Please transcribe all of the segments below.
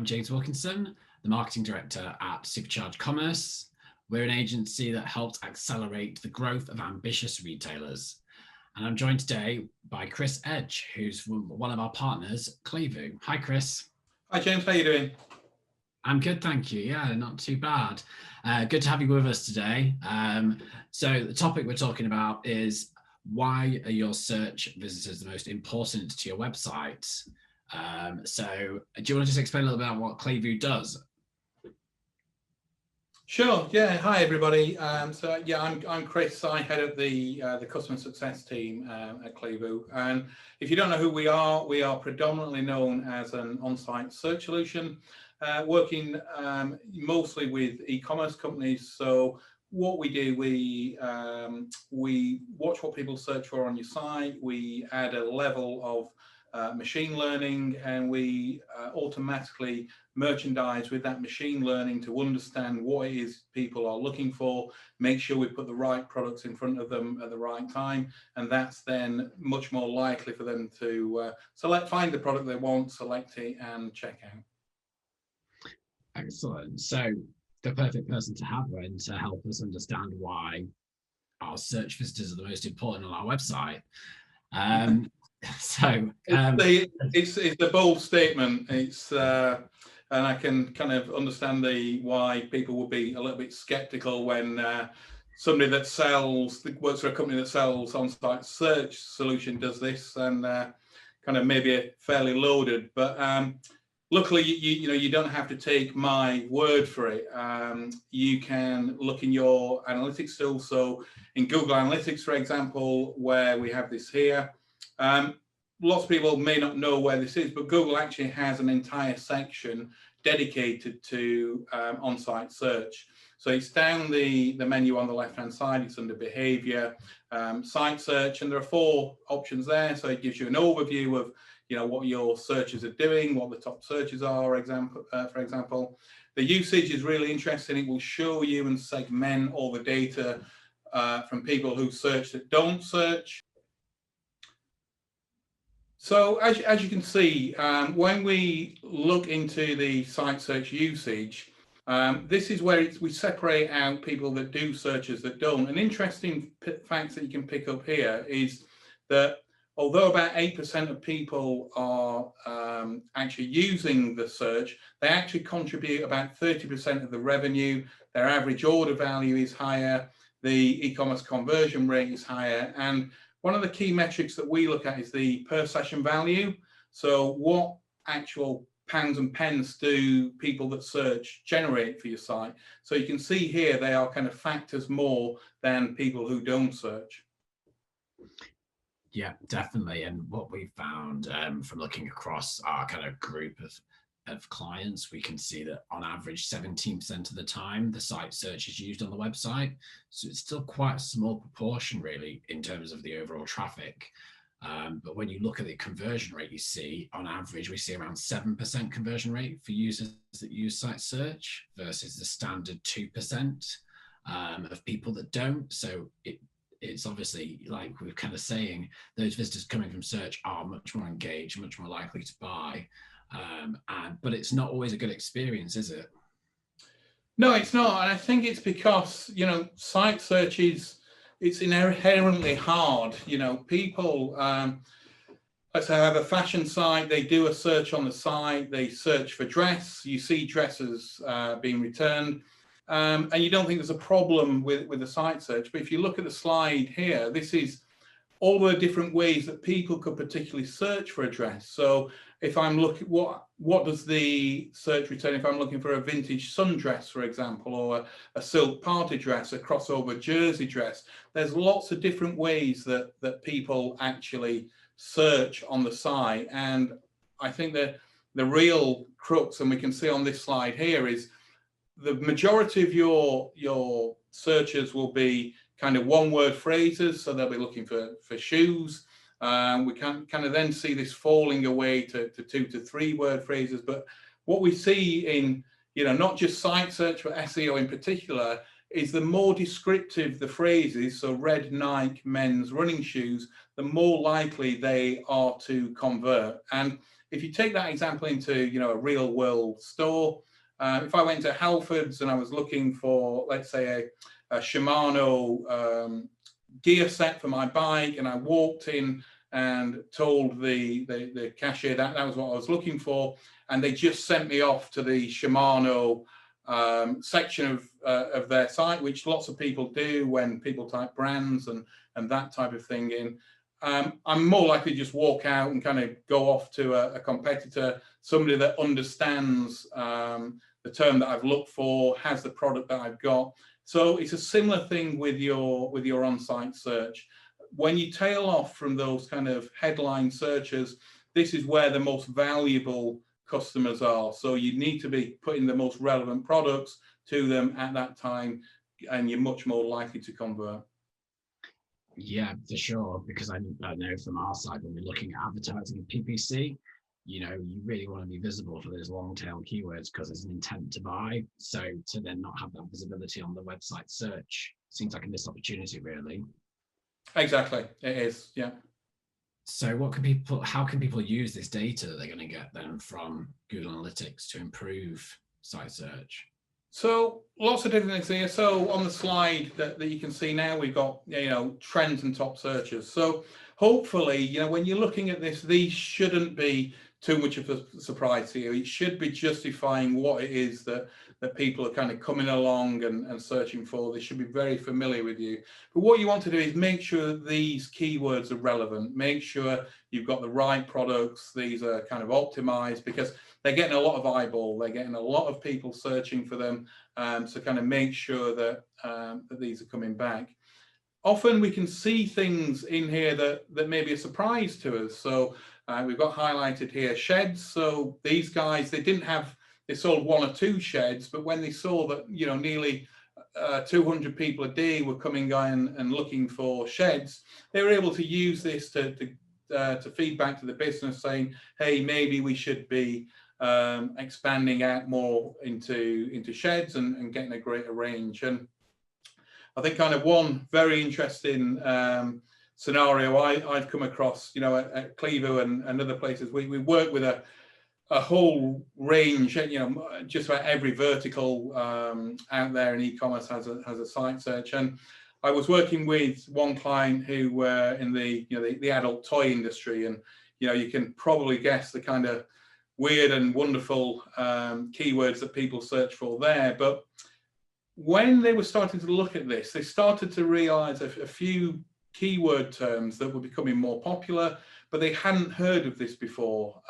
James Wilkinson, the Marketing Director at Supercharged Commerce. We're an agency that helps accelerate the growth of ambitious retailers. And I'm joined today by Chris Edge, who's one of our partners, Klevu. Hi, Chris. Hi, James. How are you doing? I'm good, thank you. Yeah, not too bad. Good to have you with us today. So the topic we're talking about is why are your search visitors the most important to your website? So do you want to just explain a little bit about what Klevu does? Sure. Yeah. Hi, everybody. I'm Chris. I head up the customer success team at Klevu. And if you don't know who we are predominantly known as an on-site search solution, working mostly with e-commerce companies. So what we do, we watch what people search for on your site. We add a level of machine learning, and we automatically merchandise with that machine learning to understand what it is people are looking for, make sure we put the right products in front of them at the right time, and that's then much more likely for them to find the product they want, select it, and check out. Excellent. So the perfect person to have then to help us understand why our search visitors are the most important on our website. It's a bold statement. It's and I can kind of understand why people would be a little bit skeptical when somebody that works for a company that sells on-site search solution does this, and kind of maybe fairly loaded. But luckily, you don't have to take my word for it. You can look in your analytics tool. So in Google Analytics, for example, where we have this here. Lots of people may not know where this is, but Google actually has an entire section dedicated to on-site search. So it's down the menu on the left-hand side. It's under Behavior, Site Search, and there are 4 options there. So it gives you an overview of what your searches are doing, what the top searches are, for example. The usage is really interesting. It will show you and segment all the data from people who search that don't search. So as you can see, when we look into the site search usage, this is where we separate out people that do searches that don't. An interesting fact that you can pick up here is that although about 8% of people are actually using the search, they actually contribute about 30% of the revenue. Their average order value is higher. The e-commerce conversion rate is higher. And one of the key metrics that we look at is the per session value. So what actual pounds and pence do people that search generate for your site? So you can see here, they are kind of factors more than people who don't search. Yeah, definitely. And what we found from looking across our kind of group of clients, we can see that on average 17% of the time the site search is used on the website. So it's still quite a small proportion really in terms of the overall traffic. But when you look at the conversion rate, you see on average we see around 7% conversion rate for users that use site search versus the standard 2% of people that don't. So it's obviously, like we're kind of saying, those visitors coming from search are much more engaged, much more likely to buy. But it's not always a good experience, is it? No, it's not. And I think it's because, site search it's inherently hard. People, let's say, have a fashion site, they do a search on the site, they search for dress, you see dresses being returned. And you don't think there's a problem with the site search. But if you look at the slide here, this is all the different ways that people could particularly search for a dress. So if I'm looking, what does the search return if I'm looking for a vintage sundress, for example, or a silk party dress, a crossover jersey dress? There's lots of different ways that people actually search on the site. And I think that the real crux, and we can see on this slide here, is the majority of your searches will be kind of one-word phrases. So they'll be looking for shoes. We can kind of then see this falling away to 2 to 3 word phrases. But what we see in, not just site search, but SEO in particular, is the more descriptive the phrase is, so red Nike men's running shoes, the more likely they are to convert. And if you take that example into, you know, a real world store, if I went to Halfords and I was looking for, let's say, a Shimano gear set for my bike, and I walked in and told the cashier that that was what I was looking for, and they just sent me off to the Shimano section of their site, which lots of people do when people type brands and that type of thing in. I'm more likely to just walk out and kind of go off to a competitor, somebody that understands the term that I've looked for, has the product that I've got. So it's a similar thing with your on-site search. When you tail off from those kind of headline searches, this is where the most valuable customers are. So you need to be putting the most relevant products to them at that time, and you're much more likely to convert. Yeah, for sure, because I know from our side, when we're looking at advertising and PPC, you know, you really want to be visible for those long tail keywords because there's an intent to buy. So to then not have that visibility on the website search seems like a missed opportunity, really. Exactly, it is, yeah. So how can people use this data that they're going to get then from Google Analytics to improve site search? So lots of different things here. So on the slide that you can see now, we've got, you know, trends and top searches. So hopefully, you know, when you're looking at this, these shouldn't be too much of a surprise to you. It should be justifying what it is that people are kind of coming along and searching for. They should be very familiar with you. But what you want to do is make sure that these keywords are relevant. Make sure you've got the right products. These are kind of optimized because they're getting a lot of eyeball. They're getting a lot of people searching for them. So kind of make sure that, that these are coming back. Often we can see things in here that may be a surprise to us. So we've got highlighted here sheds. So these guys, they sold one or two sheds, but when they saw that, you know, nearly 200 people a day were coming in and looking for sheds, they were able to use this to feed back to the business saying, hey, maybe we should be expanding out more into sheds and getting a greater range. And I think kind of one very interesting scenario I've come across, you know, at Klevu and other places, we work with a whole range, you know, just about every vertical out there in e-commerce has a site search. And I was working with one client who were in the adult toy industry, and you know, you can probably guess the kind of weird and wonderful keywords that people search for there. But when they were starting to look at this, they started to realize a few keyword terms that were becoming more popular, but they hadn't heard of this before.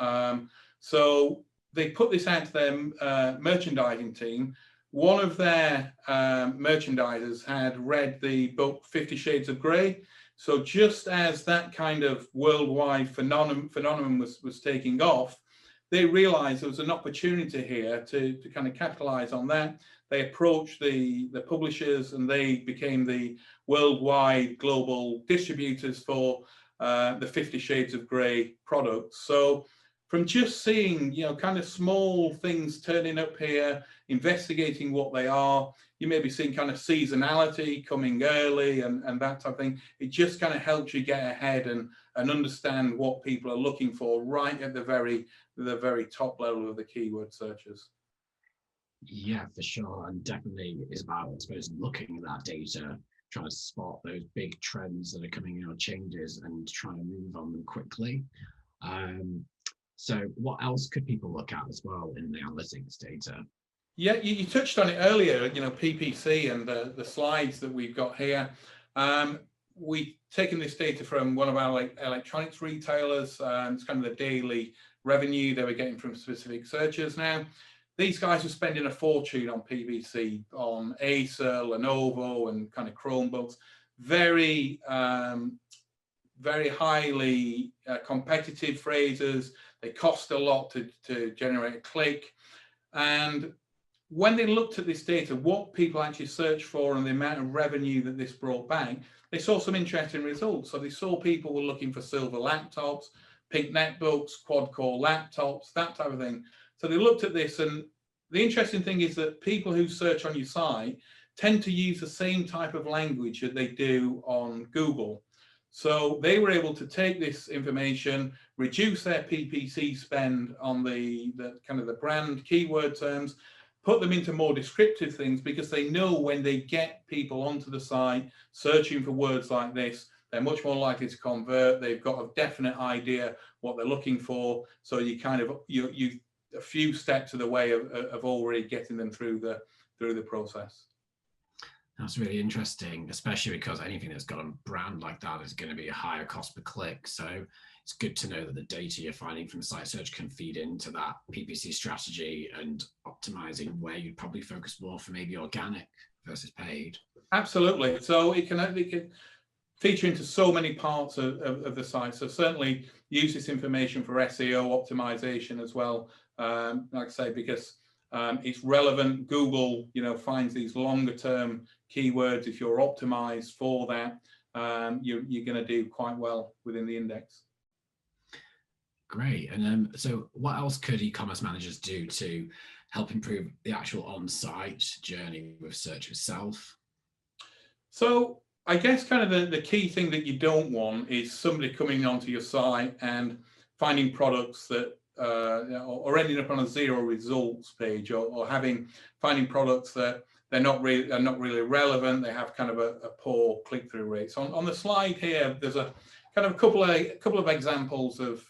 So they put this out to their merchandising team. One of their merchandisers had read the book 50 Shades of Grey. So just as that kind of worldwide phenomenon was taking off, they realized there was an opportunity here to kind of capitalize on that. They approached the publishers, and they became the worldwide global distributors for the 50 Shades of Grey products. So from just seeing, you know, kind of small things turning up here, investigating what they are, you may be seeing kind of seasonality coming early and that type of thing. It just kind of helps you get ahead and understand what people are looking for right at the very top level of the keyword searches. Yeah, for sure. And definitely is about, I suppose, looking at that data, trying to spot those big trends that are coming in or changes and trying to move on them quickly. So what else could people look at as well in the analytics data? Yeah, you touched on it earlier, you know, PPC and the slides that we've got here. We've taken this data from one of our electronics retailers. It's kind of the daily revenue they were getting from specific searches. Now, these guys are spending a fortune on PPC, on Acer, Lenovo, and kind of Chromebooks. Very, very highly competitive phrases. They cost a lot to generate a click. And when they looked at this data, what people actually searched for and the amount of revenue that this brought back, they saw some interesting results. So they saw people were looking for silver laptops, pink netbooks, quad-core laptops, that type of thing. So they looked at this, and the interesting thing is that people who search on your site tend to use the same type of language that they do on Google. So they were able to take this information, reduce their PPC spend on the kind of the brand keyword terms, put them into more descriptive things, because they know when they get people onto the site searching for words like this, they're much more likely to convert. They've got a definite idea what they're looking for. So you kind of you a few steps of the way of already getting them through the process. That's really interesting, especially because anything that's got a brand like that is going to be a higher cost per click. So it's good to know that the data you're finding from site search can feed into that PPC strategy and optimizing where you'd probably focus more for maybe organic versus paid. Absolutely. So it can feature into so many parts of the site. So certainly use this information for SEO optimization as well. Like I say, because it's relevant. Google, finds these longer term keywords. If you're optimized for that, you're going to do quite well within the index. Great. And so what else could e-commerce managers do to help improve the actual on-site journey with search itself? So I guess kind of the key thing that you don't want is somebody coming onto your site and finding products that or ending up on a zero results page, or finding products that they're not really relevant. They have kind of a poor click-through rate. So on the slide here, there's a kind of a couple of examples of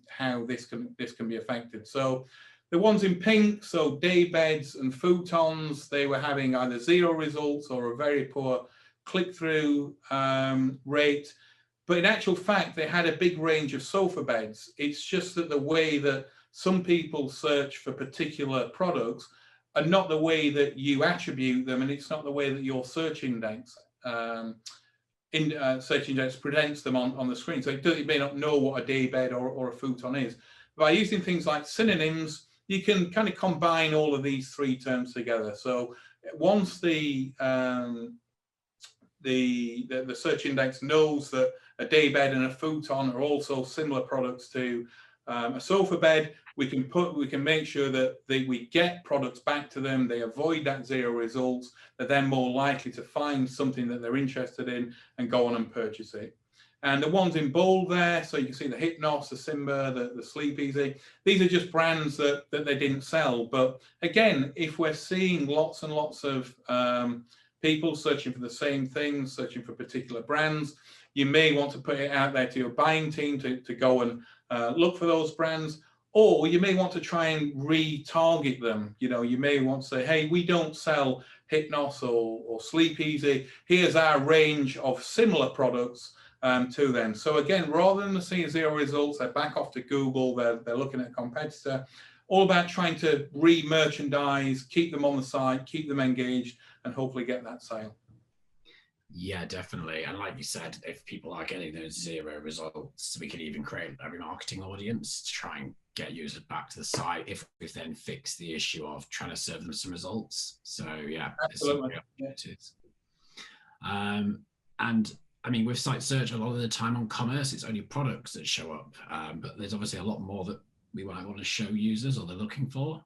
how this can be affected. So the ones in pink, so day beds and futons, they were having either zero results or a very poor click-through rate. But in actual fact, they had a big range of sofa beds. It's just that the way that some people search for particular products are not the way that you attribute them, and it's not the way that your search index presents them on the screen. So you may not know what a day bed or a futon is. By using things like synonyms, you can kind of combine all of these three terms together. So once the search index knows that a day bed and a futon are also similar products to a sofa bed, we can make sure that we get products back to them. They avoid that zero results. They're then more likely to find something that they're interested in and go on and purchase it. And the ones in bold there, so you can see the Hypnos, the Simba, the Sleep Easy, these are just brands that they didn't sell. But again, if we're seeing lots and lots of people searching for the same things, searching for particular brands, you may want to put it out there to your buying team to go and look for those brands. Or you may want to try and retarget them. You may want to say, hey, we don't sell Hypnos or Sleep Easy. Here's our range of similar products to them. So again, rather than seeing zero results, they're back off to Google, they're looking at a competitor. All about trying to re-merchandise, keep them on the site, keep them engaged, and hopefully get that sale. Yeah, definitely. And like you said, if people are getting those zero results, we can even create a remarketing audience to try and get users back to the site if we then fix the issue of trying to serve them some results. So yeah, absolutely. And I mean, with site search, a lot of the time on commerce, it's only products that show up, but there's obviously a lot more that we might want to show users or they're looking for.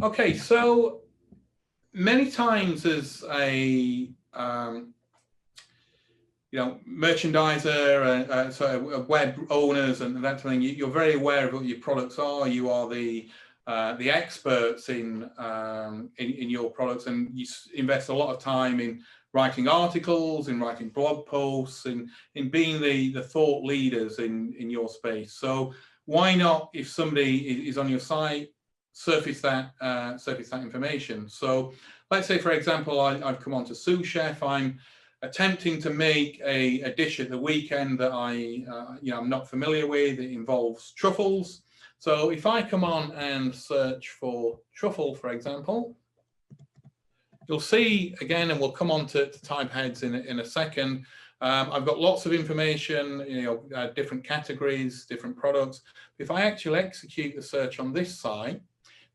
Okay, so many times as a merchandiser, so web owners and that sort of thing, you're very aware of what your products are. You are the experts in your products, and you invest a lot of time in writing articles, in writing blog posts, in being the thought leaders in your space. So why not, if somebody is on your site, surface that information? So let's say, for example, I've come on to Sous Chef. I'm attempting to make a dish at the weekend that I'm not familiar with. It involves truffles. So if I come on and search for truffle, for example, you'll see again, and we'll come on to type heads in a second. I've got lots of information, different categories, different products. If I actually execute the search on this site,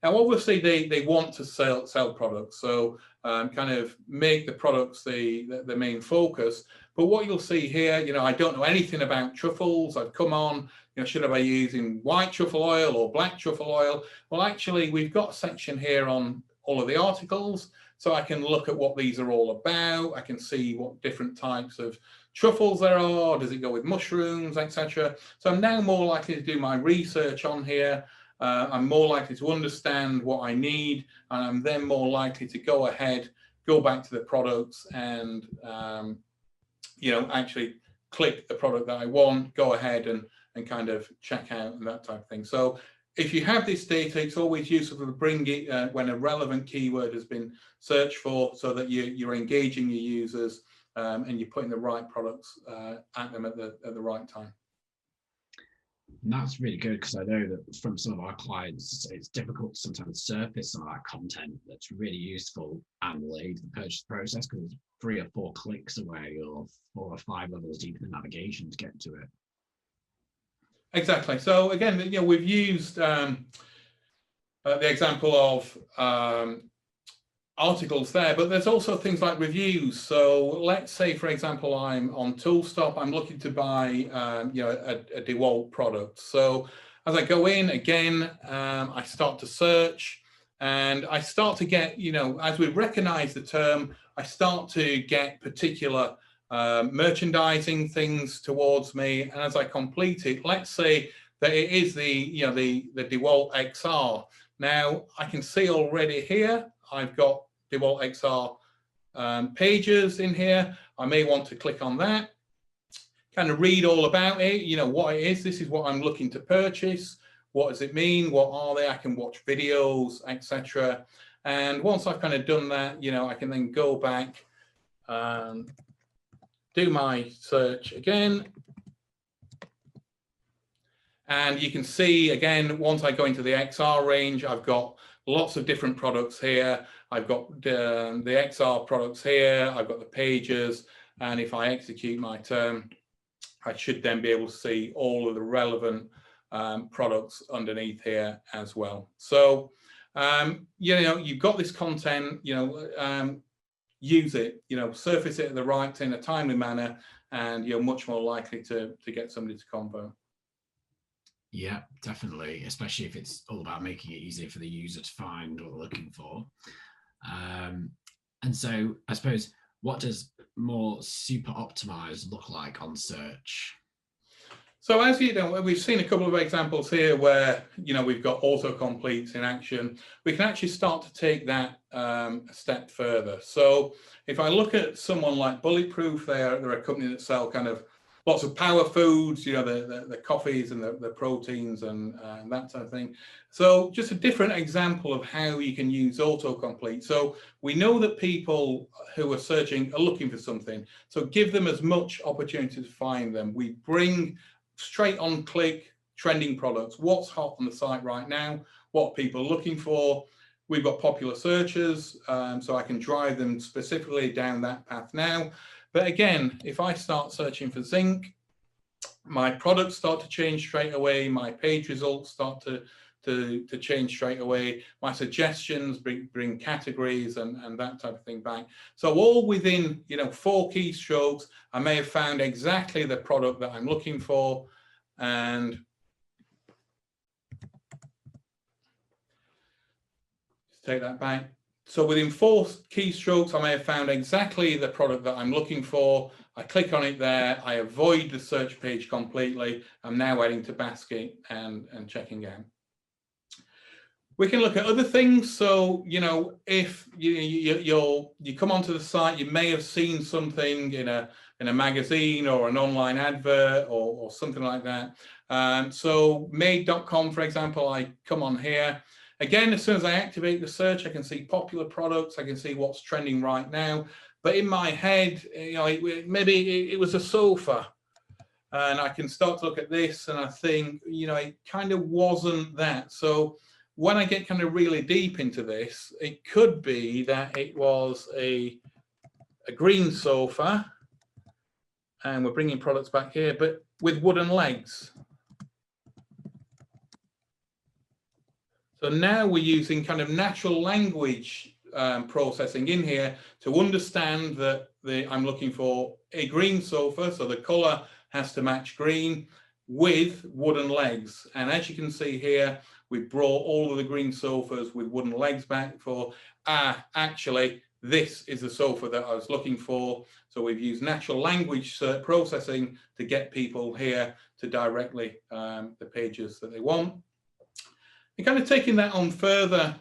now obviously they want to sell products, so kind of make the products the main focus. But what you'll see here, I don't know anything about truffles. I've come on, should I be using white truffle oil or black truffle oil? Well, actually, we've got a section here on all of the articles, so I can look at what these are all about. I can see what different types of truffles there are? Does it go with mushrooms, etc.? So I'm now more likely to do my research on here. I'm more likely to understand what I need, and I'm then more likely to go ahead, go back to the products, and actually click the product that I want, go ahead and kind of check out and that type of thing. So if you have this data, it's always useful to bring it when a relevant keyword has been searched for, so that you're engaging your users and you're putting the right products at them at the right time. And that's really good, because I know that from some of our clients, it's difficult to sometimes surface some of that content that's really useful and late the purchase process, because it's 3 or 4 clicks away, or 4 or 5 levels deep in the navigation to get to it. Exactly. So again, we've used the example of articles there, but there's also things like reviews. So let's say, for example, I'm on Toolstop, I'm looking to buy a DeWalt product. So as I go in again, I start to search, and I start to get, as we recognize the term, I start to get particular merchandising things towards me. And as I complete it, let's say that it is the DeWalt XR. Now I can see already here, I've got DeWalt XR pages in here. I may want to click on that, kind of read all about it, what it is. This is what I'm looking to purchase. What does it mean? What are they? I can watch videos, etc. And once I've kind of done that, I can then go back and do my search again. And you can see, again, once I go into the XR range, I've got lots of different products here. I've got the XR products here. I've got the pages. And if I execute my term, I should then be able to see all of the relevant products underneath here as well. So, you've got this content, use it, surface it at the right, in a timely manner, and you're much more likely to get somebody to convert. Yeah, definitely, especially if it's all about making it easier for the user to find what they're looking for. And so I suppose, what does more super optimized look like on search? So as you know, we've seen a couple of examples here where, we've got autocompletes in action. We can actually start to take that a step further. So if I look at someone like Bulletproof, they're a company that sell kind of lots of power foods, the coffees and the proteins and that type of thing. So just a different example of how you can use autocomplete. So we know that people who are searching are looking for something. So give them as much opportunity to find them. We bring straight on click trending products. What's hot on the site right now? What people are looking for? We've got popular searches, so I can drive them specifically down that path now. But again, if I start searching for zinc, my products start to change straight away. My page results start to change straight away. My suggestions bring categories and that type of thing back. So all within 4 keystrokes, I may have found exactly the product that I'm looking for. And just take that back. So within 4 keystrokes, I may have found exactly the product that I'm looking for. I click on it there. I avoid the search page completely. I'm now adding to basket and checking out. We can look at other things. So, if you come onto the site, you may have seen something in a magazine or an online advert or something like that. So made.com, for example, I come on here. Again, as soon as I activate the search, I can see popular products. I can see what's trending right now. But in my head, maybe it was a sofa. And I can start to look at this and I think, it kind of wasn't that. So when I get kind of really deep into this, it could be that it was a green sofa. And we're bringing products back here, but with wooden legs. So now we're using kind of natural language processing in here to understand that I'm looking for a green sofa. So the color has to match green with wooden legs. And as you can see here, we brought all of the green sofas with wooden legs back for, actually, this is the sofa that I was looking for. So we've used natural language processing to get people here to directly the pages that they want. And kind of taking that on further,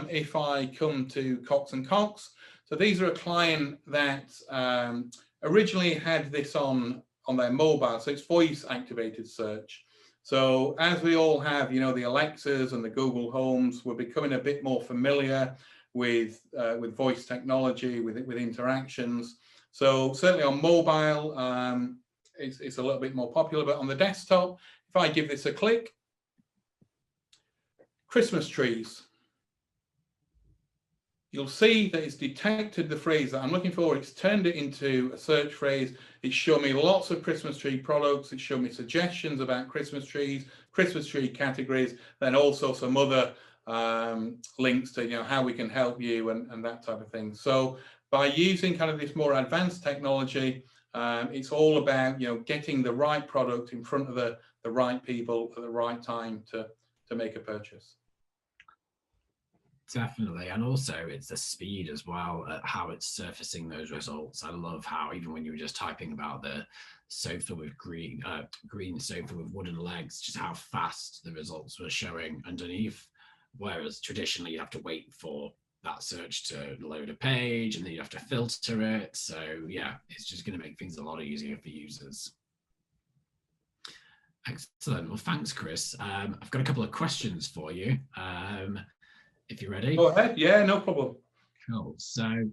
if I come to Cox & Cox. So these are a client that originally had this on their mobile. So it's voice activated search. So as we all have, you know, the Alexas and the Google Homes, we're becoming a bit more familiar with voice technology, with interactions. So certainly on mobile, it's a little bit more popular, but on the desktop, if I give this a click, Christmas trees, you'll see that it's detected the phrase that I'm looking for. It's turned it into a search phrase. It's shown me lots of Christmas tree products. It's shown me suggestions about Christmas trees, Christmas tree categories, then also some other links to, you know, how we can help you and that type of thing. So by using kind of this more advanced technology, it's all about, you know, getting the right product in front of the right people at the right time to make a purchase. Definitely. And also it's the speed as well at how it's surfacing those results. I love how even when you were just typing about the sofa with green sofa with wooden legs, just how fast the results were showing underneath. Whereas traditionally you have to wait for that search to load a page and then you have to filter it. So yeah, it's just going to make things a lot easier for users. Excellent. Well, thanks, Chris. I've got a couple of questions for you. If you're ready. Go ahead. Yeah, no problem. Cool. So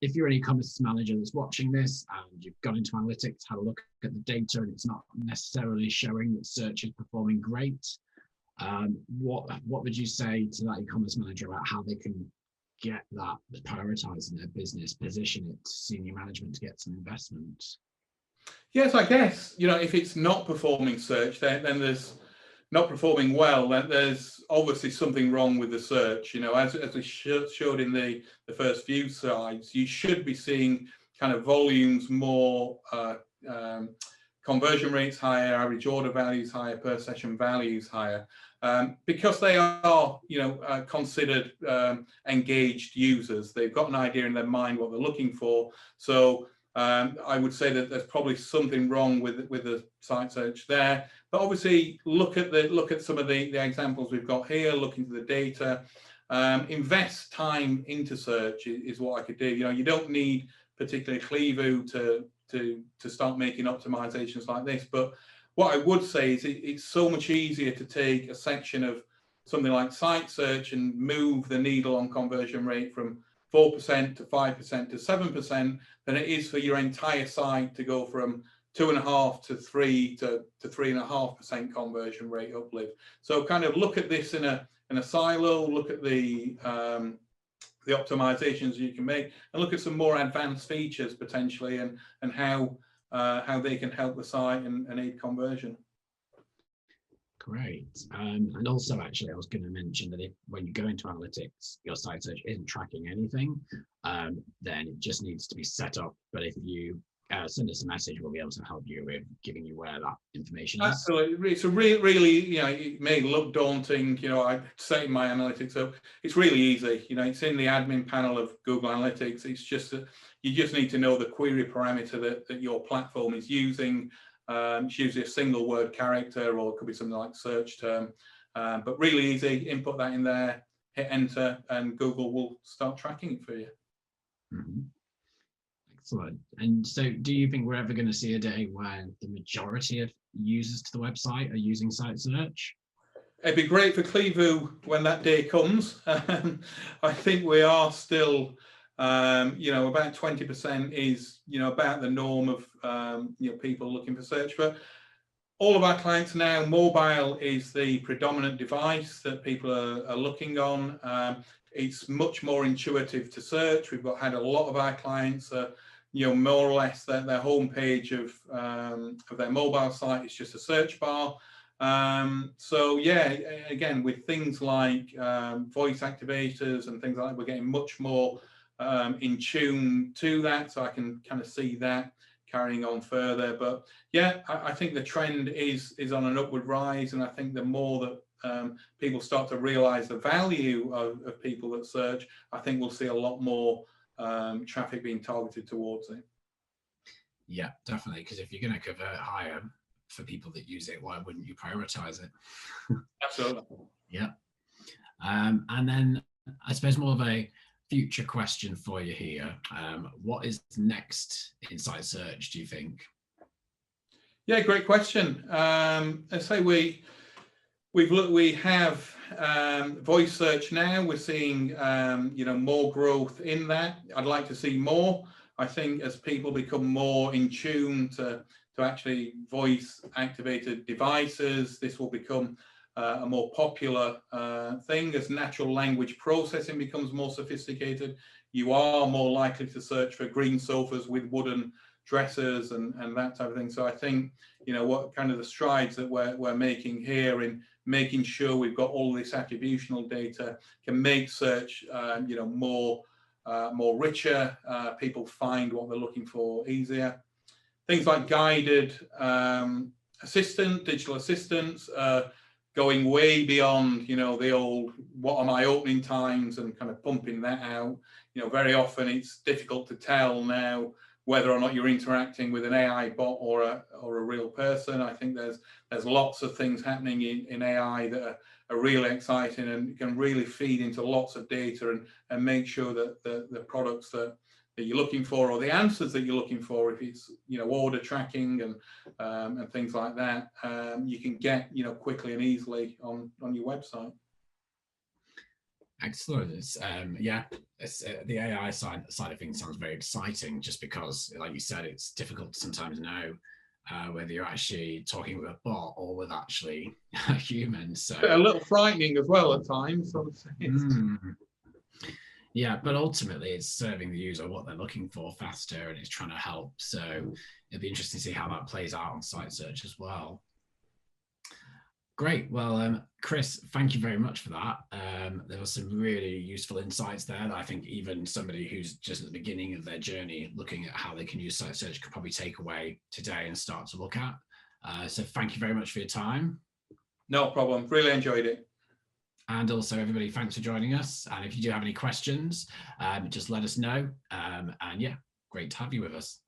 if you're an e-commerce manager that's watching this and you've gone into analytics, had a look at the data and it's not necessarily showing that search is performing great, what would you say to that e-commerce manager about how they can get that prioritized in their business, position it to senior management to get some investment? Yes, I guess, you know, if it's not performing search, then there's not performing well, then there's obviously something wrong with the search. You know, as we showed in the first few slides, you should be seeing kind of volumes more, conversion rates higher, average order values higher, per session values higher, because they are, you know, considered engaged users. They've got an idea in their mind what they're looking for. So I would say that there's probably something wrong with the site search there. But obviously, look at some of the examples we've got here. Look into the data. Invest time into search is what I could do. You know, you don't need particularly Klevu to start making optimizations like this. But what I would say is it's so much easier to take a section of something like site search and move the needle on conversion rate from 4% to 5% to 7% than it is for your entire site to go from 2.5 to 3 to 3.5% conversion rate uplift. So kind of look at this in a silo, look at the optimizations you can make, and look at some more advanced features potentially, and how they can help the site and aid conversion. Great. And also, actually, I was going to mention that if when you go into analytics, your site search isn't tracking anything, then it just needs to be set up. But if you send us a message, we'll be able to help you with giving you where that information is. Absolutely. It's a really, you know, it may look daunting, you know, I set in my analytics up. It's really easy. You know, it's in the admin panel of Google Analytics. It's just that you just need to know the query parameter that your platform is using. It's usually a single word character, or it could be something like search term, but really easy. Input that in there, hit enter, and Google will start tracking it for you. Mm-hmm. Excellent. And so do you think we're ever going to see a day where the majority of users to the website are using site search? It'd be great for Klevu when that day comes. I think we are still, you know, about 20% is, you know, about the norm of, you know, people looking for search. But all of our clients now, mobile is the predominant device that people are looking on. It's much more intuitive to search. We've had a lot of our clients, you know, more or less their homepage of their mobile site is just a search bar. So yeah, again, with things like voice activators and things like that, we're getting much more in tune to that. So I can kind of see that carrying on further. But yeah, I think the trend is on an upward rise, and I think the more that people start to realize the value of people that search, I think we'll see a lot more traffic being targeted towards it. Yeah, definitely. Because if you're going to convert higher for people that use it, why wouldn't you prioritize it? Absolutely. Yeah. And then I suppose more of a future question for you here. What is next in site search, do you think? Yeah, great question. Let's say we have voice search now. We're seeing more growth in that. I'd like to see more. I think as people become more in tune to actually voice activated devices, this will become a more popular thing. As natural language processing becomes more sophisticated, you are more likely to search for green sofas with wooden dressers and that type of thing. So I think, what kind of the strides that we're making here in making sure we've got all this attributional data can make search, more richer. People find what they're looking for easier. Things like guided digital assistants, going way beyond, the old, what are my opening times, and kind of pumping that out. Very often it's difficult to tell now whether or not you're interacting with an AI bot or a real person. I think there's lots of things happening in AI that are really exciting and can really feed into lots of data and make sure that the products that you're looking for, or the answers that you're looking for, if it's order tracking and things like that, you can get quickly and easily on your website. Excellent. The AI side of things sounds very exciting, just because, like you said, it's difficult to sometimes know whether you're actually talking with a bot or with actually a human. So a little frightening as well at times. Yeah, but ultimately it's serving the user what they're looking for faster, and it's trying to help. So it'd be interesting to see how that plays out on site search as well. Great. Well, Chris, thank you very much for that. There were some really useful insights there that I think even somebody who's just at the beginning of their journey looking at how they can use site search could probably take away today and start to look at. So thank you very much for your time. No problem. Really enjoyed it. And also, everybody, thanks for joining us. And if you do have any questions, just let us know. And yeah, great to have you with us.